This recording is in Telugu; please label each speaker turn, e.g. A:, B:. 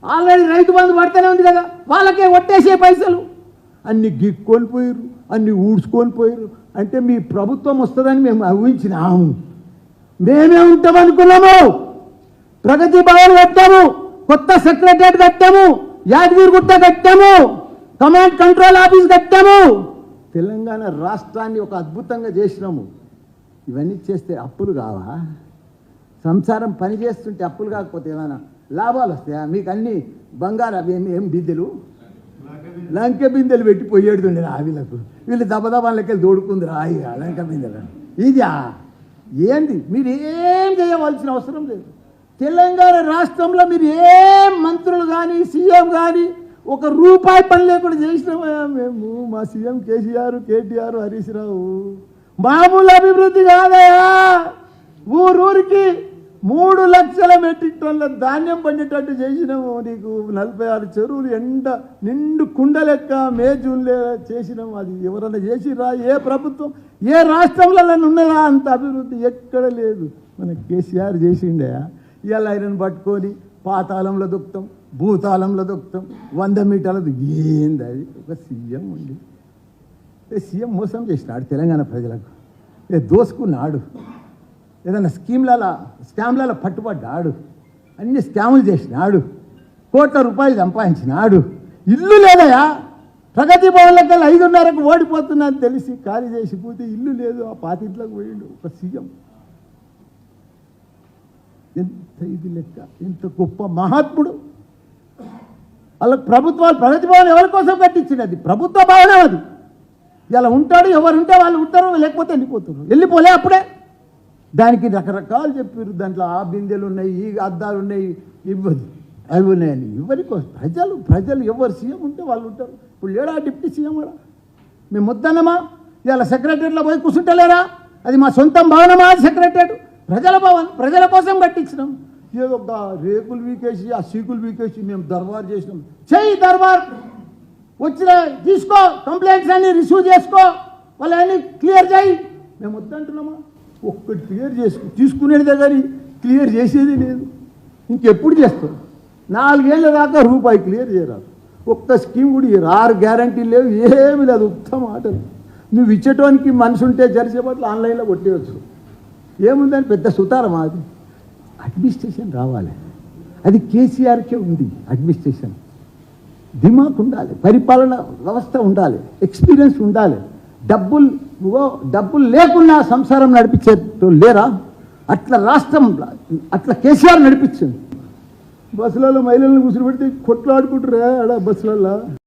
A: ఆల్రెడీ రైతు బంధు పడుతూనే ఉంది కదా, వాళ్ళకే ఒట్టేసే పైసలు అన్ని గిక్కొని పోయారు, అన్ని ఊడ్చుకొని పోయారు. అంటే మీ ప్రభుత్వం వస్తుందని మేము ఊహించినాము. మేమే ఉంటామనుకున్నాము. ప్రగతి భవన్ కట్టాము, కొత్త సెక్రటరియట్ కట్టాము, యాదగిరిగుట్ట కట్టాము, కమాండ్ కంట్రోల్ ఆఫీస్ కట్టాము. తెలంగాణ రాష్ట్రాన్ని ఒక అద్భుతంగా చేసినాము. ఇవన్నీ చేస్తే అప్పులు కావా? సంసారం పని చేస్తుంటే అప్పులు కాకపోతే ఏమైనా లాభాలు వస్తాయా? మీకు అన్ని బంగారు ఏం బిందెలు, లంకె బిందెలు పెట్టిపోయేడుతుండే ఆవిలకు. వీళ్ళు దబదబాలకి దోడుకుంది రాయి లంక బిందెలు. ఇదా ఏంది? మీరు ఏం చేయవలసిన అవసరం లేదు. తెలంగాణ రాష్ట్రంలో మీరు ఏం మంత్రులు కానీ సీఎం కానీ ఒక రూపాయి పని లేకుండా చేసినామా మేము? మా సీఎం కేసీఆర్, కేటీఆర్, హరీష్ రావు మామూలు అభివృద్ధి కాదయా. ఊరూరికి 3 లక్షల మెట్రిక్ టన్నుల ధాన్యం పండేటట్టు చేసినాము. నీకు 46 చెరువులు ఎండ నిండు కుండలెక్క మే జూన్లే చేసినాము. అది ఎవరన్నా చేసిరా? ఏ ప్రభుత్వం ఏ రాష్ట్రంలో ఉన్నదా అంత అభివృద్ధి? ఎక్కడ లేదు. మన కేసీఆర్ చేసిండే. ఇవాళ ఆయనను పట్టుకొని పాతాళంలో దొక్కుతాం, భూతాళంలో దొక్కుతాం, 100 మీటర్ల ఏంది అది? ఒక సీఎం ఉండి సీఎం మోసం చేసినాడు తెలంగాణ ప్రజలకు. దోసుకున్నాడు, ఏదైనా స్కామ్లలో పట్టుబడ్డాడు, అన్ని స్కాములు చేసినాడు, కోట్ల రూపాయలు సంపాదించినాడు. ఇల్లు లేదయా? ప్రగతి భవన్లకి 5:30కు ఓడిపోతున్నా అని తెలిసి ఖాళీ చేసిపోతే ఇల్లు లేదు. ఆ పాతింట్లోకి పోయిండు ఒక సీఎం. ఎంత ఇది లెక్క! ఎంత గొప్ప మహాత్ముడు! వాళ్ళకి ప్రభుత్వాలు ప్రగతి భవన్ ఎవరి కోసం కట్టించింది? అది ప్రభుత్వ భవనం. అది ఇలా ఉంటాడు, ఎవరు ఉంటే వాళ్ళు ఉంటారు, లేకపోతే వెళ్ళిపోతారు. వెళ్ళిపోలే అప్పుడే. దానికి రకరకాలు చెప్పారు. దాంట్లో ఆ బిందెలు ఉన్నాయి, ఈ అద్దాలు ఉన్నాయి, ఇవ్వదు అవి ఉన్నాయని. ఎవరి కోసం? ప్రజలు ఎవరు సీఎం ఉంటే వాళ్ళు ఉంటారు. ఇప్పుడు లేడా డిప్యూటీ సీఎం కూడా? మేము ముద్దన్నమా? ఇలా సెక్రటరీలో పోయి కూర్చుంటలేరా? అది మా సొంతం భవనమా? సెక్రటరీ ప్రజల భవన్, ప్రజల కోసం కట్టించినాం. ఏదో ఒక రేకులు వీకేసి ఆ సీకులు వీకేసి మేము దర్బార్ చేసినాం. చెయ్యి దర్బార్, వచ్చిన తీసుకో, కంప్లైంట్స్ అన్ని రిసీవ్ చేసుకో, వాళ్ళని క్లియర్ చేయి. మేము వద్దంటున్నామా? ఒక్కటి క్లియర్ తీసుకునేదే కానీ క్లియర్ చేసేది లేదు. ఇంకెప్పుడు చేస్తాం? 4 ఏళ్ళ దాకా రూపాయి క్లియర్ చేయరాదు. ఒక్క స్కీమ్ కూడా 6 గ్యారంటీలు లేవు, ఏమి లేదు. ఉత్తమ ఆటలు. నువ్వు ఇచ్చేటోనికి మనసు ఉంటే జరిసేపట్లు ఆన్లైన్లో కొట్టేయచ్చు. ఏముందని పెద్ద సుతారమా? అది అడ్మినిస్ట్రేషన్ రావాలి. అది కేసీఆర్కే ఉంది. అడ్మినిస్ట్రేషన్ దిమాగ్ ఉండాలి, పరిపాలన వ్యవస్థ ఉండాలి, ఎక్స్పీరియన్స్ ఉండాలి. డబ్బులు లేకున్నా సంసారం నడిపించేటో లేరా? అట్లా రాష్ట్రం, అట్లా కేసీఆర్ నడిపించింది. బస్సులలో మహిళలను కూర్చోబెడితే కొట్లాడుకుంటారా ఆడ బస్సులలో?